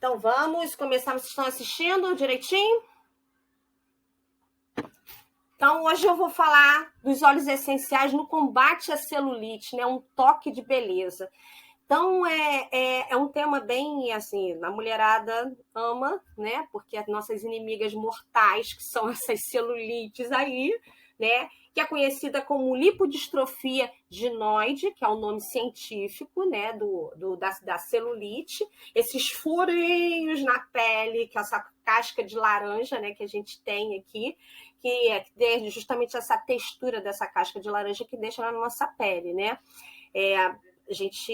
Então vamos começar. Vocês estão assistindo direitinho? Então hoje eu vou falar dos óleos essenciais no combate à celulite, né? Um toque de beleza. Então é um tema bem assim, a mulherada ama, né? Porque as nossas inimigas mortais, que são essas celulites aí, né? Que é conhecida como lipodistrofia ginoide, que é o nome científico, né, da celulite, esses furinhos na pele, que é essa casca de laranja, né, que a gente tem aqui, que é justamente essa textura dessa casca de laranja que deixa na nossa pele, né? A gente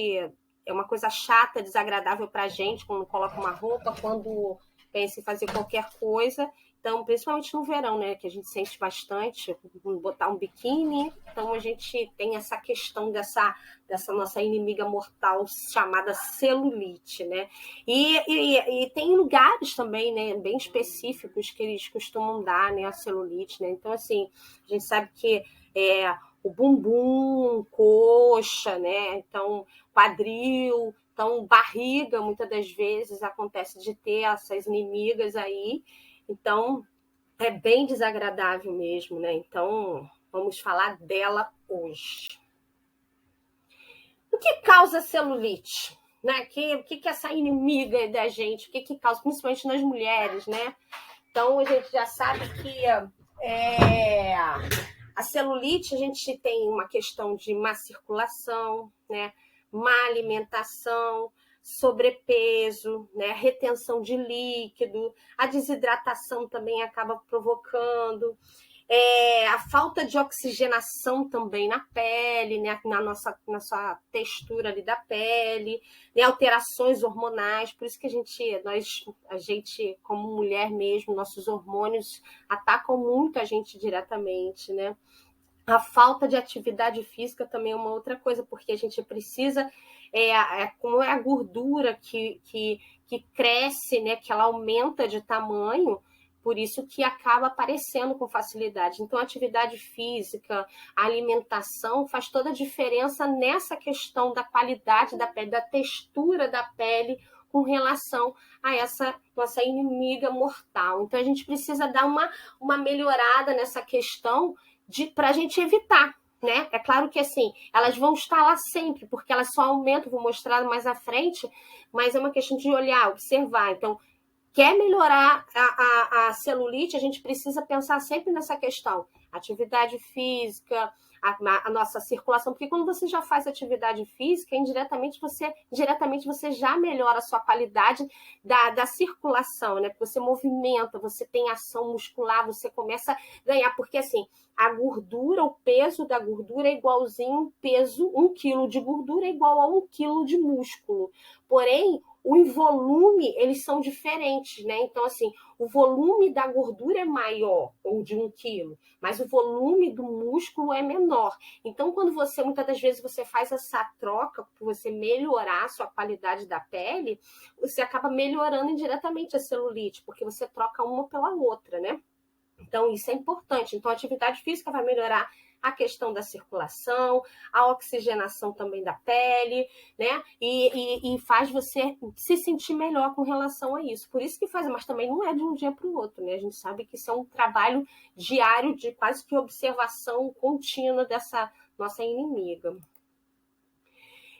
é uma coisa chata, desagradável para a gente quando coloca uma roupa, quando pensa em fazer qualquer coisa. Então, principalmente no verão, né, que a gente sente bastante, botar um biquíni, então a gente tem essa questão dessa nossa inimiga mortal chamada celulite, né? E tem lugares também, né, bem específicos que eles costumam dar, né, a celulite, né? Então, assim, a gente sabe que o bumbum, coxa, né? Então, quadril, então barriga, muitas das vezes acontece de ter essas inimigas aí. Então, é bem desagradável mesmo, né? Então, vamos falar dela hoje. O que causa celulite? Né? O que é essa inimiga da gente? O que causa, principalmente nas mulheres, né? Então, a gente já sabe que a celulite, a gente tem uma questão de má circulação, né? Má alimentação, sobrepeso, né? Retenção de líquido, a desidratação também acaba provocando, a falta de oxigenação também na pele, né? na nossa textura ali da pele, né? Alterações hormonais, por isso que a gente, como mulher mesmo, nossos hormônios atacam muito a gente diretamente, né? A falta de atividade física também é uma outra coisa, porque a gente precisa, como é a gordura que cresce, né, que ela aumenta de tamanho, por isso que acaba aparecendo com facilidade. Então, a atividade física, a alimentação faz toda a diferença nessa questão da qualidade da pele, da textura da pele com relação a essa nossa inimiga mortal. Então, a gente precisa dar uma melhorada nessa questão para a gente evitar, né? É claro que assim, elas vão estar lá sempre, porque elas só aumentam, vou mostrar mais à frente, mas é uma questão de olhar, observar. Então, quer melhorar a celulite, a gente precisa pensar sempre nessa questão. Atividade física, a nossa circulação, porque quando você já faz atividade física, diretamente você já melhora a sua qualidade da circulação, né? Porque você movimenta, você tem ação muscular, você começa a ganhar, porque assim, a gordura, o peso da gordura é igualzinho peso, 1 quilo de gordura é igual a 1 quilo de músculo. Porém, o volume, eles são diferentes, né? Então, assim, o volume da gordura é maior, ou de 1 quilo, mas o volume do músculo é menor. Então, muitas das vezes, você faz essa troca para você melhorar a sua qualidade da pele, você acaba melhorando indiretamente a celulite, porque você troca uma pela outra, né? Então, isso é importante. Então, a atividade física vai melhorar a questão da circulação, a oxigenação também da pele, né? E faz você se sentir melhor com relação a isso. Por isso que faz, mas também não é de um dia para o outro, né? A gente sabe que isso é um trabalho diário de quase que observação contínua dessa nossa inimiga.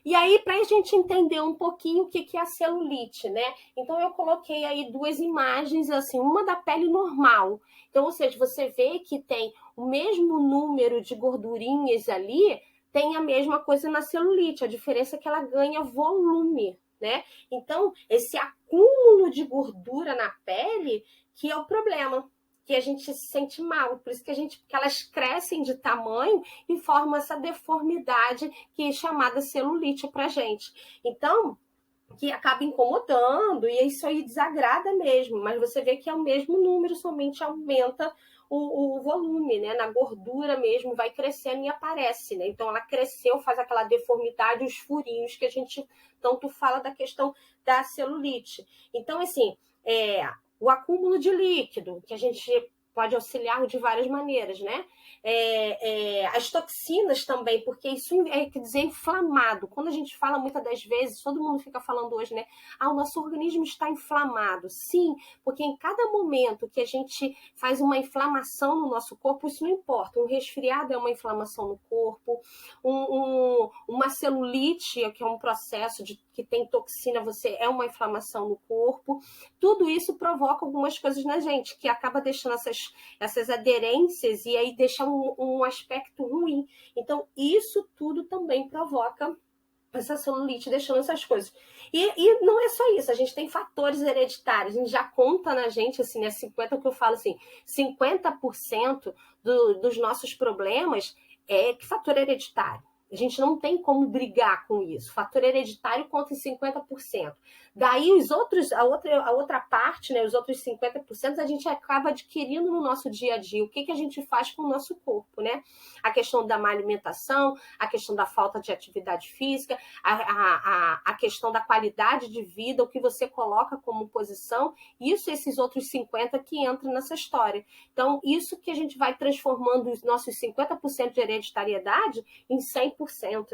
E aí, para a gente entender um pouquinho o que é a celulite, né? Então, eu coloquei aí 2 imagens, assim, uma da pele normal. Então, ou seja, você vê que tem o mesmo número de gordurinhas ali, tem a mesma coisa na celulite. A diferença é que ela ganha volume, né? Então, esse acúmulo de gordura na pele que é o problema, que a gente se sente mal, por isso que elas crescem de tamanho e formam essa deformidade que é chamada celulite pra gente. Então, que acaba incomodando, e isso aí desagrada mesmo, mas você vê que é o mesmo número, somente aumenta o volume, né? Na gordura mesmo, vai crescendo e aparece, né? Então, ela cresceu, faz aquela deformidade, os furinhos que a gente tanto fala da questão da celulite. Então, assim, o acúmulo de líquido, que a gente pode auxiliar de várias maneiras, né? As toxinas também, porque isso quer dizer inflamado. Quando a gente fala muitas das vezes, todo mundo fica falando hoje, né? O nosso organismo está inflamado. Sim, porque em cada momento que a gente faz uma inflamação no nosso corpo, isso não importa. Um resfriado é uma inflamação no corpo, uma celulite, que é um processo que tem toxina, é uma inflamação no corpo. Tudo isso provoca algumas coisas na gente, que acaba deixando essas aderências e aí deixa um aspecto ruim. Então, isso tudo também provoca essa celulite, deixando essas coisas. E não é só isso, a gente tem fatores hereditários, a gente já conta na gente, assim, né, 50, o que eu falo assim, 50% dos nossos problemas é fator hereditário. A gente não tem como brigar com isso. Fator hereditário conta em 50%. Daí a outra parte, né, os outros 50%, a gente acaba adquirindo no nosso dia a dia. O que a gente faz com o nosso corpo, né? A questão da má alimentação, a questão da falta de atividade física, a questão da qualidade de vida, o que você coloca como posição, esses outros 50% que entram nessa história. Então, isso que a gente vai transformando os nossos 50% de hereditariedade em 100%,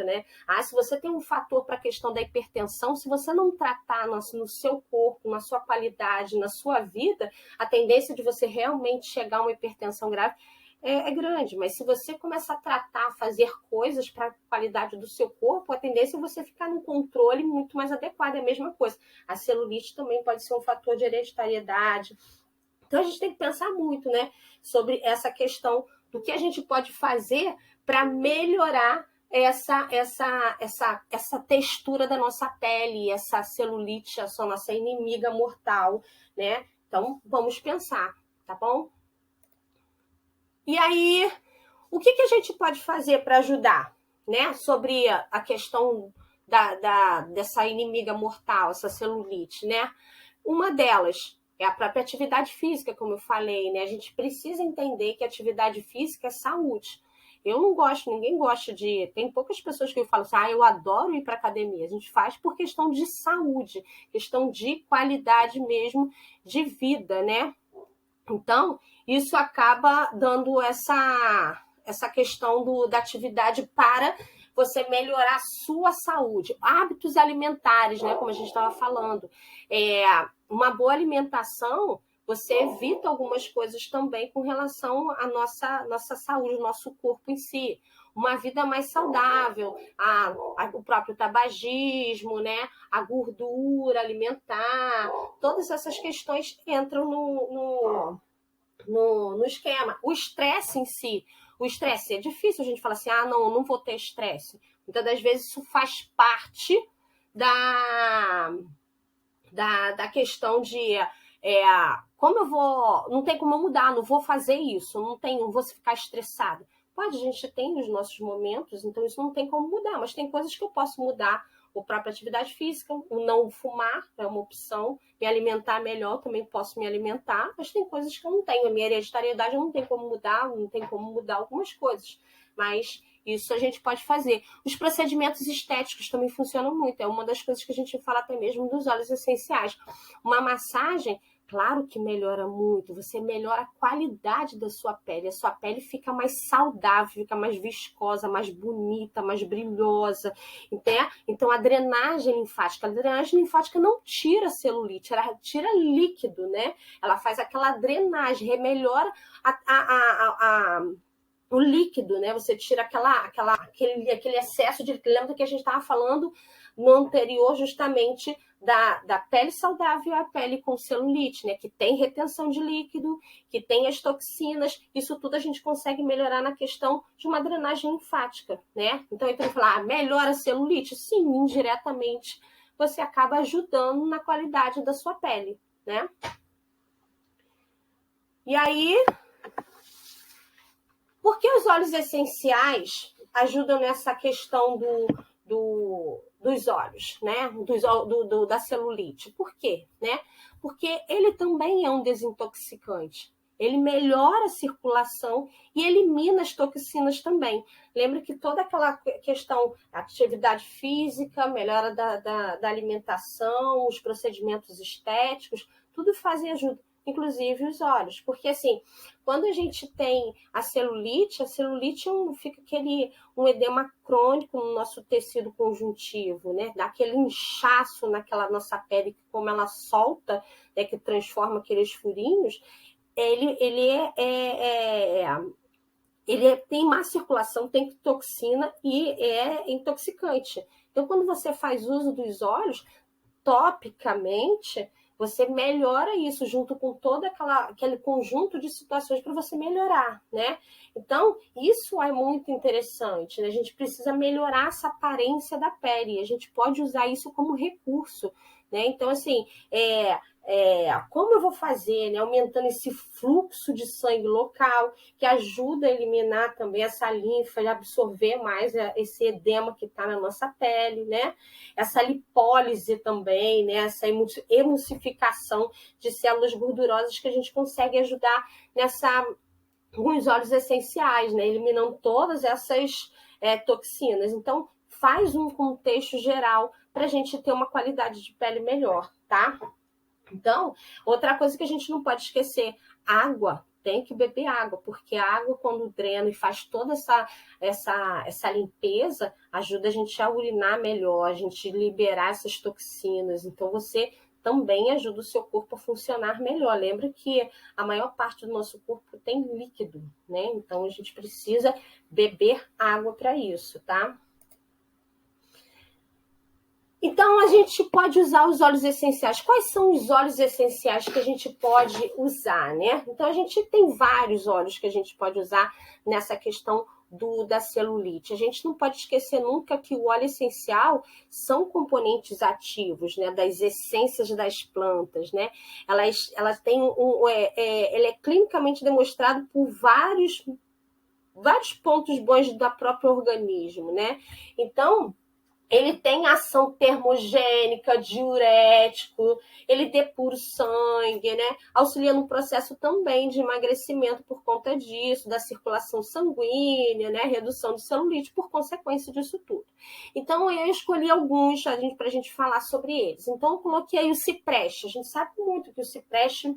né? Se você tem um fator para a questão da hipertensão, se você não tratar no seu corpo, na sua qualidade, na sua vida, a tendência de você realmente chegar a uma hipertensão grave é grande. Mas se você começar a tratar, fazer coisas para a qualidade do seu corpo, a tendência é você ficar num controle muito mais adequado. É a mesma coisa. A celulite também pode ser um fator de hereditariedade. Então, a gente tem que pensar muito, né, sobre essa questão do que a gente pode fazer para melhorar essa textura da nossa pele, essa celulite, essa nossa inimiga mortal, né? Então, vamos pensar, tá bom? E aí, o que a gente pode fazer para ajudar, né? Sobre a questão dessa inimiga mortal, essa celulite, né? Uma delas é a própria atividade física, como eu falei, né? A gente precisa entender que atividade física é saúde. Eu não gosto, ninguém gosta de... Tem poucas pessoas que falam assim, eu adoro ir para academia. A gente faz por questão de saúde, questão de qualidade mesmo de vida, né? Então, isso acaba dando essa questão da atividade para você melhorar a sua saúde. Hábitos alimentares, né? Como a gente estava falando. Uma boa alimentação, você evita algumas coisas também com relação à nossa saúde, o nosso corpo em si. Uma vida mais saudável, o próprio tabagismo, né? A gordura alimentar, todas essas questões entram no esquema. O estresse em si, o estresse é difícil a gente falar assim, não vou ter estresse. Muitas das vezes isso faz parte da questão de como eu vou, não tem como eu mudar, não vou fazer isso, não vou ficar estressada. Pode, a gente tem os nossos momentos, então isso não tem como mudar, mas tem coisas que eu posso mudar. A própria atividade física, o não fumar é uma opção, me alimentar melhor, também posso me alimentar, mas tem coisas que eu não tenho. A minha hereditariedade eu não tenho como mudar, não tem como mudar algumas coisas, mas isso a gente pode fazer. Os procedimentos estéticos também funcionam muito, é uma das coisas que a gente fala até mesmo dos óleos essenciais. Uma massagem, claro que melhora muito, você melhora a qualidade da sua pele, a sua pele fica mais saudável, fica mais viscosa, mais bonita, mais brilhosa, então a drenagem linfática não tira celulite, ela tira líquido, né? Ela faz aquela drenagem, melhora o líquido, né? Você tira aquele excesso de... Lembra que a gente estava falando no anterior justamente da pele saudável e a pele com celulite, né? Que tem retenção de líquido, que tem as toxinas, isso tudo a gente consegue melhorar na questão de uma drenagem linfática, né? Então, falar, melhora a celulite? Sim, indiretamente você acaba ajudando na qualidade da sua pele, né? E aí, por que os óleos essenciais ajudam nessa questão dos olhos, né? Da celulite? Por quê? Né? Porque ele também é um desintoxicante. Ele melhora a circulação e elimina as toxinas também. Lembra que toda aquela questão, atividade física, melhora da alimentação, os procedimentos estéticos, tudo fazem ajuda. inclusive os olhos. Porque, assim, quando a gente tem a celulite fica um edema crônico no nosso tecido conjuntivo, né? Dá aquele inchaço naquela nossa pele, como ela solta, né? Que transforma aqueles furinhos. Ele tem má circulação, tem toxina e é intoxicante. Então, quando você faz uso dos óleos, topicamente, você melhora isso junto com todo aquele conjunto de situações para você melhorar, né? Então, isso é muito interessante, né? A gente precisa melhorar essa aparência da pele, a gente pode usar isso como recurso, né? Então, assim, como eu vou fazer, né? Aumentando esse fluxo de sangue local, que ajuda a eliminar também essa linfa e absorver mais esse edema que está na nossa pele, né? Essa lipólise também, né? Essa emulsificação de células gordurosas que a gente consegue ajudar com os óleos essenciais, né? Eliminando todas essas toxinas. Então, faz um contexto geral para a gente ter uma qualidade de pele melhor, tá? Então, outra coisa que a gente não pode esquecer, água. Tem que beber água, porque a água, quando drena e faz toda essa limpeza, ajuda a gente a urinar melhor, a gente liberar essas toxinas. Então, você também ajuda o seu corpo a funcionar melhor. Lembra que a maior parte do nosso corpo tem líquido, né? Então, a gente precisa beber água para isso, tá? Então, a gente pode usar os óleos essenciais. Quais são os óleos essenciais que a gente pode usar, né? Então, a gente tem vários óleos que a gente pode usar nessa questão da celulite. A gente não pode esquecer nunca que o óleo essencial são componentes ativos, né? Das essências das plantas, né? Elas têm ele é clinicamente demonstrado por vários pontos bons do próprio organismo, né? Então, ele tem ação termogênica, diurético, ele depura o sangue, né? Auxilia no processo também de emagrecimento por conta disso, da circulação sanguínea, né? Redução de celulite por consequência disso tudo. Então, eu escolhi alguns para a gente falar sobre eles. Então, eu coloquei aí o cipreste. A gente sabe muito que o cipreste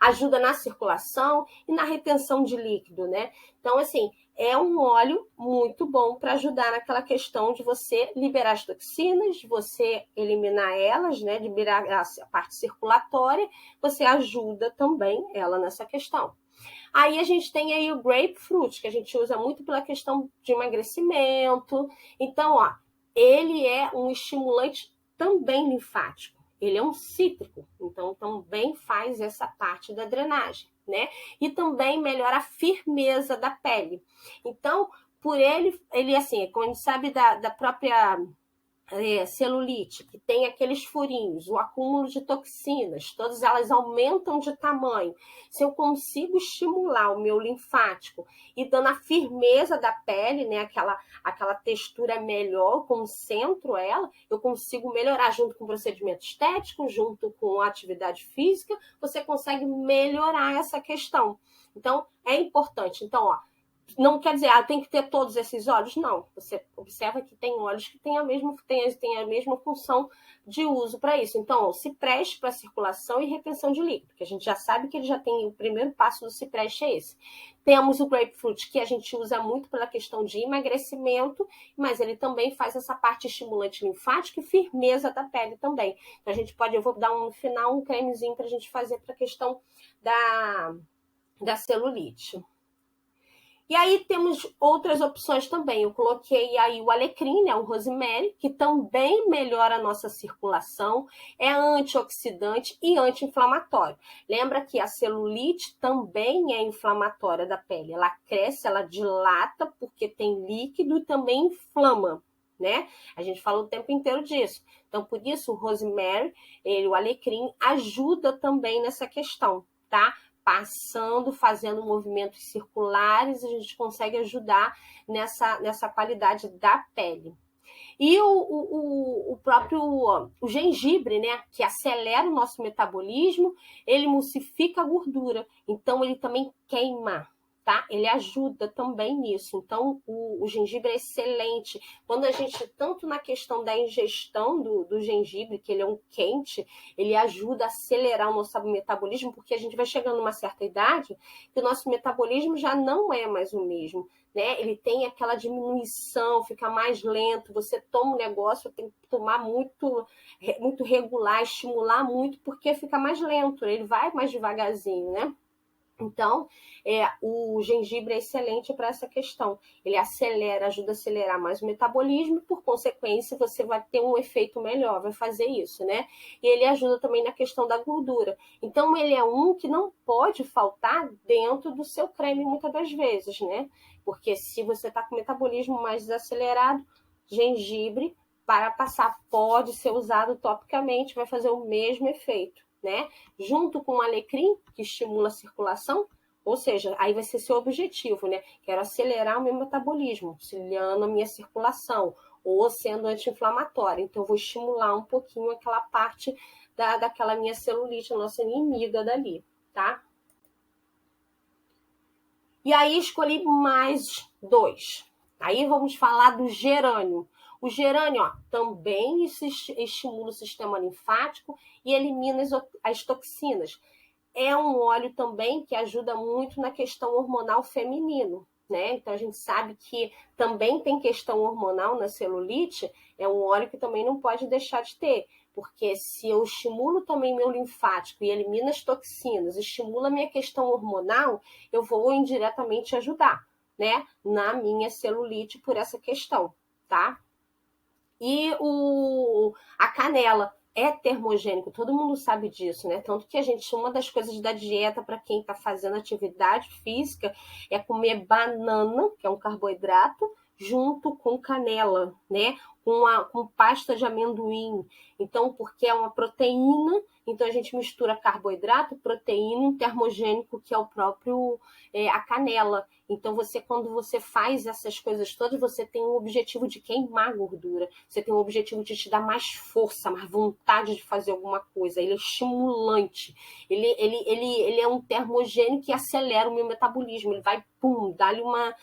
ajuda na circulação e na retenção de líquido, né? Então, assim, é um óleo muito bom para ajudar naquela questão de você liberar as toxinas, você eliminar elas, né? Liberar a parte circulatória, você ajuda também ela nessa questão. Aí a gente tem aí o grapefruit, que a gente usa muito pela questão de emagrecimento. Então, ele é um estimulante também linfático. Ele é um cítrico, então também faz essa parte da drenagem, né? E também melhora a firmeza da pele. Então, por ele assim, como a gente sabe da própria celulite, que tem aqueles furinhos, o acúmulo de toxinas, todas elas aumentam de tamanho. Se eu consigo estimular o meu linfático e dando a firmeza da pele, né, aquela textura melhor, concentro ela, eu consigo melhorar junto com o procedimento estético, junto com a atividade física, você consegue melhorar essa questão. Então, é importante. Então, não quer dizer, tem que ter todos esses óleos? Não. Você observa que tem óleos que têm a mesma função de uso para isso. Então, o cipreste para circulação e retenção de líquido, que a gente já sabe que ele já tem o primeiro passo do cipreste é esse. Temos o grapefruit, que a gente usa muito pela questão de emagrecimento, mas ele também faz essa parte estimulante linfática e firmeza da pele também. Então, eu vou dar no final um cremezinho para a gente fazer para a questão da celulite. E aí temos outras opções também. Eu coloquei aí o alecrim, né, o rosemary, que também melhora a nossa circulação, é antioxidante e anti-inflamatório. Lembra que a celulite também é inflamatória da pele. Ela cresce, ela dilata porque tem líquido e também inflama, né? A gente fala o tempo inteiro disso. Então, por isso, o rosemary, o alecrim, ajuda também nessa questão, tá? Fazendo movimentos circulares, a gente consegue ajudar nessa qualidade da pele. E o próprio gengibre, né, que acelera o nosso metabolismo, ele emulsifica a gordura, então ele também queima. tá? Ele ajuda também nisso. Então, o gengibre é excelente. Quando a gente, tanto na questão da ingestão do gengibre, que ele é um quente, ele ajuda a acelerar o nosso metabolismo, porque a gente vai chegando numa certa idade que o nosso metabolismo já não é mais o mesmo, né? Ele tem aquela diminuição, fica mais lento. Você toma um negócio, tem que tomar muito, muito regular, estimular muito, porque fica mais lento, ele vai mais devagarzinho, né? Então, o gengibre é excelente para essa questão. Ele acelera, ajuda a acelerar mais o metabolismo, e, por consequência, você vai ter um efeito melhor, vai fazer isso, né? E ele ajuda também na questão da gordura. Então, ele é um que não pode faltar dentro do seu creme muitas das vezes, né? Porque se você está com o metabolismo mais desacelerado, gengibre para passar pode ser usado topicamente, vai fazer o mesmo efeito, né? Junto com o alecrim, que estimula a circulação, ou seja, aí vai ser seu objetivo, né? Quero acelerar o meu metabolismo, auxiliando a minha circulação, ou sendo anti-inflamatório. Então, eu vou estimular um pouquinho aquela parte daquela minha celulite, a nossa inimiga dali, tá? E aí, escolhi mais 2. Aí, vamos falar do gerânio. O gerânio, ó, também estimula o sistema linfático e elimina as toxinas. É um óleo também que ajuda muito na questão hormonal feminino, né? Então a gente sabe que também tem questão hormonal na celulite, é um óleo que também não pode deixar de ter, porque se eu estimulo também meu linfático e elimino as toxinas, estimula a minha questão hormonal, eu vou indiretamente ajudar, né, na minha celulite por essa questão, tá? E a canela é termogênico, todo mundo sabe disso, né? Tanto que uma das coisas da dieta para quem está fazendo atividade física é comer banana, que é um carboidrato, junto com canela, né? Com pasta de amendoim. Então, porque é uma proteína, então a gente mistura carboidrato, proteína e um termogênico, que é o próprio a canela. Então, quando você faz essas coisas todas, você tem um objetivo de queimar gordura. Você tem um objetivo de te dar mais força, mais vontade de fazer alguma coisa. Ele é estimulante. Ele é um termogênico que acelera o meu metabolismo. Ele vai, pum, dar-lhe uma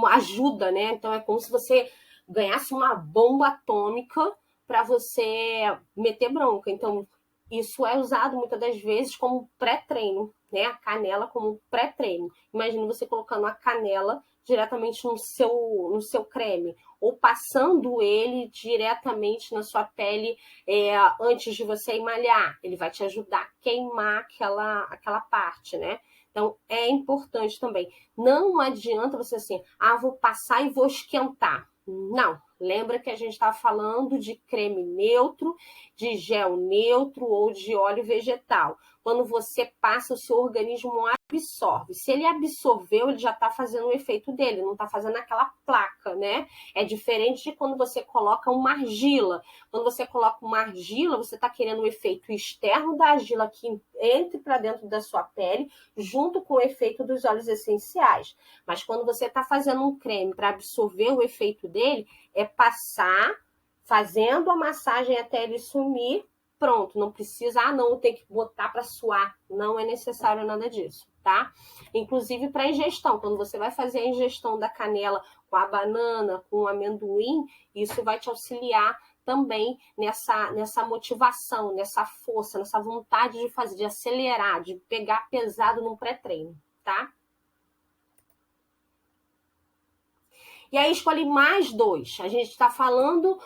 ajuda, né? Então, é como se você ganhasse uma bomba atômica para você meter bronca. Então, isso é usado muitas das vezes como pré-treino, né? A canela como pré-treino. Imagina você colocando a canela diretamente no seu creme, ou passando ele diretamente na sua pele antes de você malhar. Ele vai te ajudar a queimar aquela parte, né? Então, é importante também. Não adianta você assim, vou passar e vou esquentar. Não, lembra que a gente estava falando de creme neutro, de gel neutro ou de óleo vegetal. Quando você passa, o seu organismo absorve. Se ele absorveu, ele já está fazendo o efeito dele, não está fazendo aquela placa, né? É diferente de quando você coloca uma argila. Quando você coloca uma argila, você está querendo o efeito externo da argila que entre para dentro da sua pele, junto com o efeito dos óleos essenciais. Mas quando você está fazendo um creme para absorver o efeito dele, é passar, fazendo a massagem até ele sumir, pronto, não precisa, não, tem que botar para suar, não é necessário nada disso, tá? Inclusive para ingestão, quando você vai fazer a ingestão da canela com a banana, com o amendoim, isso vai te auxiliar também nessa motivação, nessa força, nessa vontade de fazer, de acelerar, de pegar pesado num pré-treino, tá? E aí escolhi mais 2. A gente está falando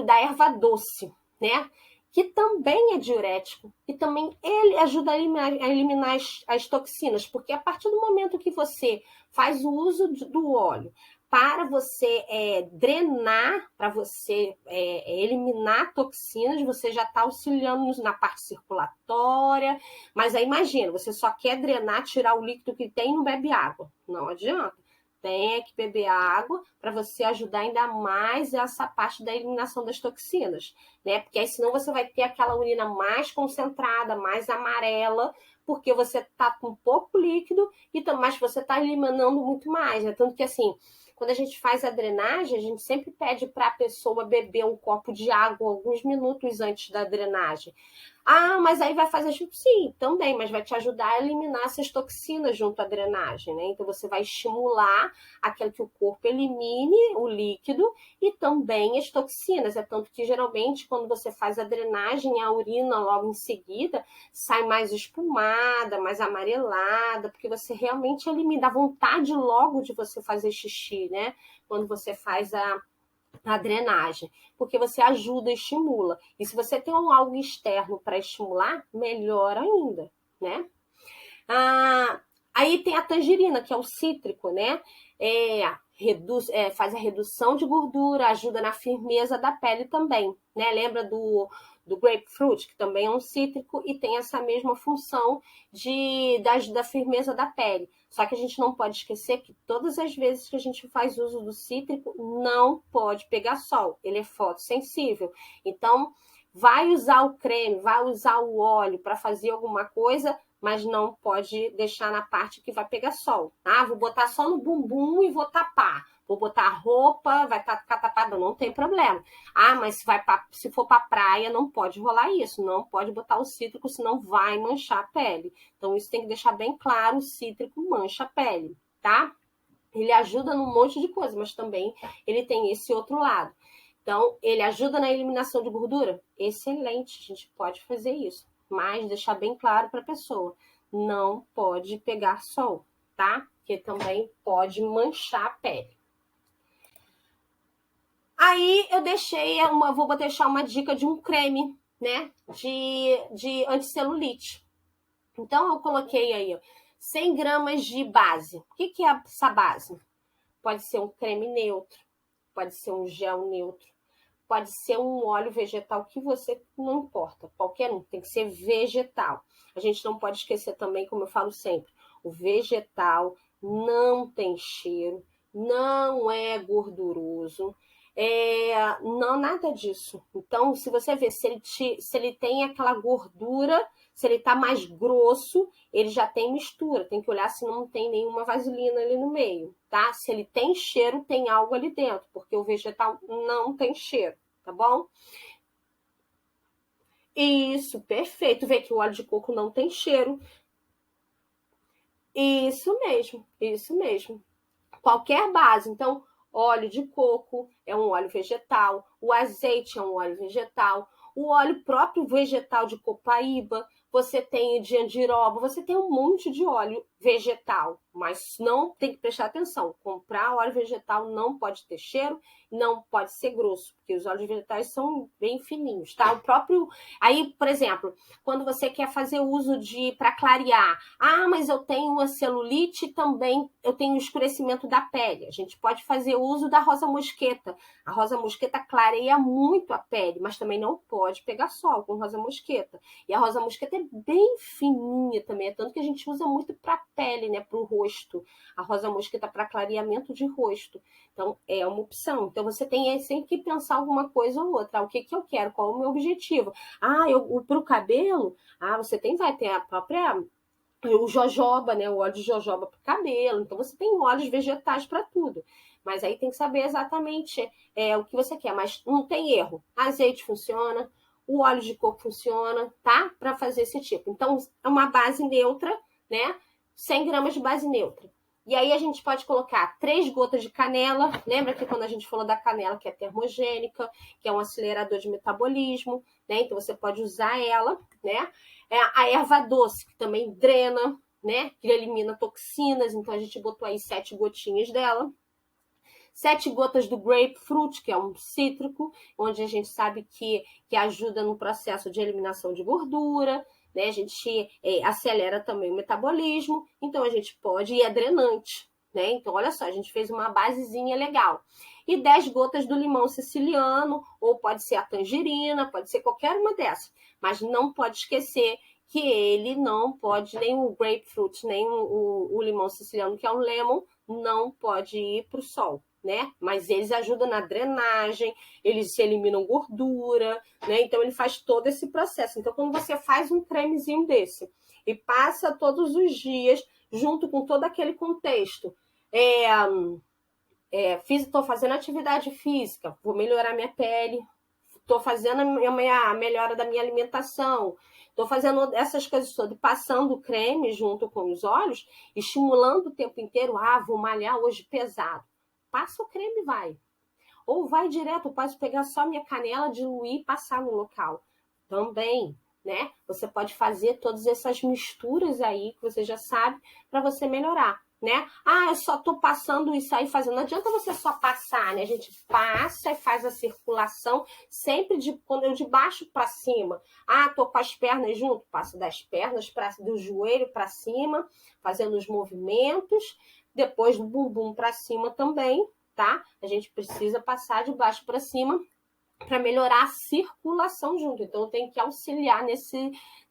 da erva doce, né? Que também é diurético e também ele ajuda a eliminar as toxinas, porque a partir do momento que você faz o uso do óleo para você drenar, para você eliminar toxinas, você já está auxiliando na parte circulatória. Mas aí imagina, você só quer drenar, tirar o líquido que tem e não bebe água. Não adianta. Tem que beber água para você ajudar ainda mais essa parte da eliminação das toxinas, né? Porque aí senão você vai ter aquela urina mais concentrada, mais amarela, porque você tá com pouco líquido, mas você tá eliminando muito mais, né? Tanto que assim, Quando a gente faz a drenagem, a gente sempre pede para a pessoa beber um copo de água alguns minutos antes da drenagem. Ah, mas aí vai fazer xixi? Sim, também, mas vai te ajudar a eliminar essas toxinas junto à drenagem, né? Então você vai estimular aquilo que o corpo elimine o líquido e também as toxinas. É tanto que geralmente quando você faz a drenagem, a urina logo em seguida sai mais espumada, mais amarelada, porque você realmente elimina a vontade logo de você fazer xixi, né? Quando você faz a drenagem, porque você ajuda e estimula. E se você tem algo externo para estimular, melhor ainda, né? Aí tem a tangerina, que é o cítrico, né? Faz a redução de gordura, ajuda na firmeza da pele também, né? Lembra do grapefruit, que também é um cítrico e tem essa mesma função da firmeza da pele. Só que a gente não pode esquecer que todas as vezes que a gente faz uso do cítrico, não pode pegar sol, ele é fotossensível. Então, vai usar o creme, vai usar o óleo para fazer alguma coisa, mas não pode deixar na parte que vai pegar sol. Ah, vou botar só no bumbum e vou tapar. Vou botar a roupa, vai ficar tapada, não tem problema. Ah, mas se for para praia, não pode rolar isso. Não pode botar o cítrico, senão vai manchar a pele. Então, isso tem que deixar bem claro, o cítrico mancha a pele, tá? Ele ajuda num monte de coisa, mas também ele tem esse outro lado. Então, ele ajuda na eliminação de gordura? Excelente, a gente pode fazer isso. Mas deixar bem claro para a pessoa, não pode pegar sol, tá? Porque também pode manchar a pele. Aí eu vou deixar uma dica de um creme, né? De anticelulite. Então eu coloquei aí 100 gramas de base. O que é essa base? Pode ser um creme neutro, pode ser um gel neutro, pode ser um óleo vegetal que você não importa, qualquer um, tem que ser vegetal. A gente não pode esquecer também, como eu falo sempre, o vegetal não tem cheiro, não é gorduroso, não nada disso. Então, se você ver, se ele tem aquela gordura, se ele tá mais grosso, ele já tem mistura. Tem que olhar se não tem nenhuma vaselina ali no meio, tá? Se ele tem cheiro, tem algo ali dentro, porque o vegetal não tem cheiro, tá bom? Isso, perfeito. Vê que o óleo de coco não tem cheiro. Isso mesmo, isso mesmo. Qualquer base. Então, óleo de coco é um óleo vegetal, o azeite é um óleo vegetal, o óleo próprio vegetal de copaíba, você tem de andiroba, você tem um monte de óleo vegetal, mas não tem que prestar atenção. Comprar óleo vegetal não pode ter cheiro, não pode ser grosso, porque os óleos vegetais são bem fininhos, tá? O próprio. Aí, por exemplo, quando você quer fazer uso para clarear, mas eu tenho uma celulite também, eu tenho escurecimento da pele. A gente pode fazer uso da rosa mosqueta. A rosa mosqueta clareia muito a pele, mas também não pode pegar sol com rosa mosqueta. E a rosa mosqueta é bem fininha também, é tanto que a gente usa muito para pele, né, para o rosto. A rosa mosqueta para clareamento de rosto. Então, é uma opção. Então, você tem sempre que pensar alguma coisa ou outra. O que eu quero? Qual é o meu objetivo? Para o cabelo, você vai ter a própria... O jojoba, né? O óleo de jojoba para o cabelo. Então, você tem óleos vegetais para tudo. Mas aí tem que saber exatamente o que você quer. Mas não tem erro. Azeite funciona, o óleo de coco funciona, tá? Para fazer esse tipo. Então, é uma base neutra, né? 100 gramas de base neutra. E aí a gente pode colocar 3 gotas de canela. Lembra que quando a gente falou da canela, que é termogênica, que é um acelerador de metabolismo, né? Então, você pode usar ela, né? A erva doce, que também drena, né? Que elimina toxinas. Então, a gente botou aí 7 gotinhas dela. 7 gotas do grapefruit, que é um cítrico, onde a gente sabe que ajuda no processo de eliminação de gordura, né? A gente acelera também o metabolismo, então a gente pode ir drenante, né? Então, olha só, a gente fez uma basezinha legal. E 10 gotas do limão siciliano, ou pode ser a tangerina, pode ser qualquer uma dessas, mas não pode esquecer que ele não pode, nem o grapefruit, nem o limão siciliano, que é o lemon, não pode ir para o sol, né? Mas eles ajudam na drenagem, eles eliminam gordura, né? Então, ele faz todo esse processo. Então, quando você faz um cremezinho desse e passa todos os dias, junto com todo aquele contexto, Estou fazendo atividade física, vou melhorar minha pele, estou fazendo a melhora da minha alimentação, estou fazendo essas coisas todas, passando creme junto com os olhos, estimulando o tempo inteiro. Vou malhar hoje pesado. Passa o creme e vai. Ou vai direto, posso pegar só minha canela, diluir e passar no local. Também, né? Você pode fazer todas essas misturas aí, que você já sabe, para você melhorar, né? Eu só tô passando isso aí, fazendo. Não adianta você só passar, né? A gente passa e faz a circulação sempre de baixo para cima. Tô com as pernas junto, passo das pernas, do joelho para cima, fazendo os movimentos, depois do bumbum para cima também, tá? A gente precisa passar de baixo para cima para melhorar a circulação junto. Então, tem que auxiliar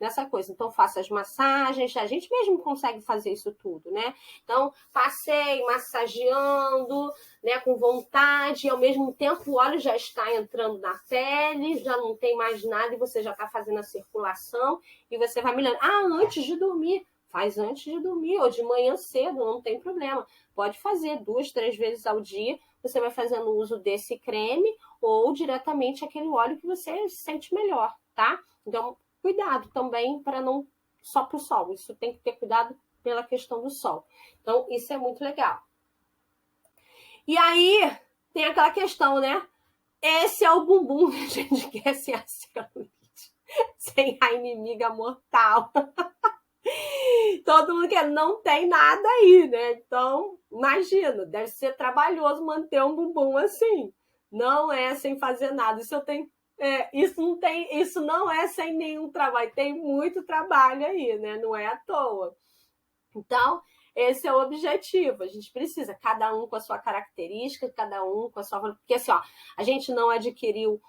nessa coisa. Então, faça as massagens. A gente mesmo consegue fazer isso tudo, né? Então, passei massageando, né, com vontade. E, ao mesmo tempo, o óleo já está entrando na pele, já não tem mais nada e você já está fazendo a circulação e você vai melhorando. Antes de dormir. Faz antes de dormir ou de manhã cedo, não tem problema. Pode fazer 2, 3 vezes ao dia. Você vai fazendo uso desse creme ou diretamente aquele óleo que você sente melhor, tá? Então, cuidado também para não só para o sol. Isso tem que ter cuidado pela questão do sol. Então, isso é muito legal. E aí, tem aquela questão, né? Esse é o bumbum que a gente quer sem a celulite, sem a inimiga mortal. Todo mundo quer, não tem nada aí, né? Então, imagina, deve ser trabalhoso manter um bumbum assim. Não é sem fazer nada. Isso não é sem nenhum trabalho. Tem muito trabalho aí, né? Não é à toa. Então, esse é o objetivo. A gente precisa, cada um com a sua característica, cada um com a sua... Porque assim, a gente não adquiriu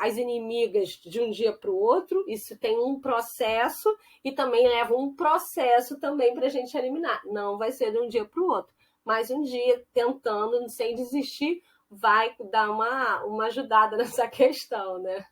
as inimigas de um dia para o outro, isso tem um processo e também leva um processo também para a gente eliminar. Não vai ser de um dia para o outro, mas um dia tentando, sem desistir, vai dar uma ajudada nessa questão, né?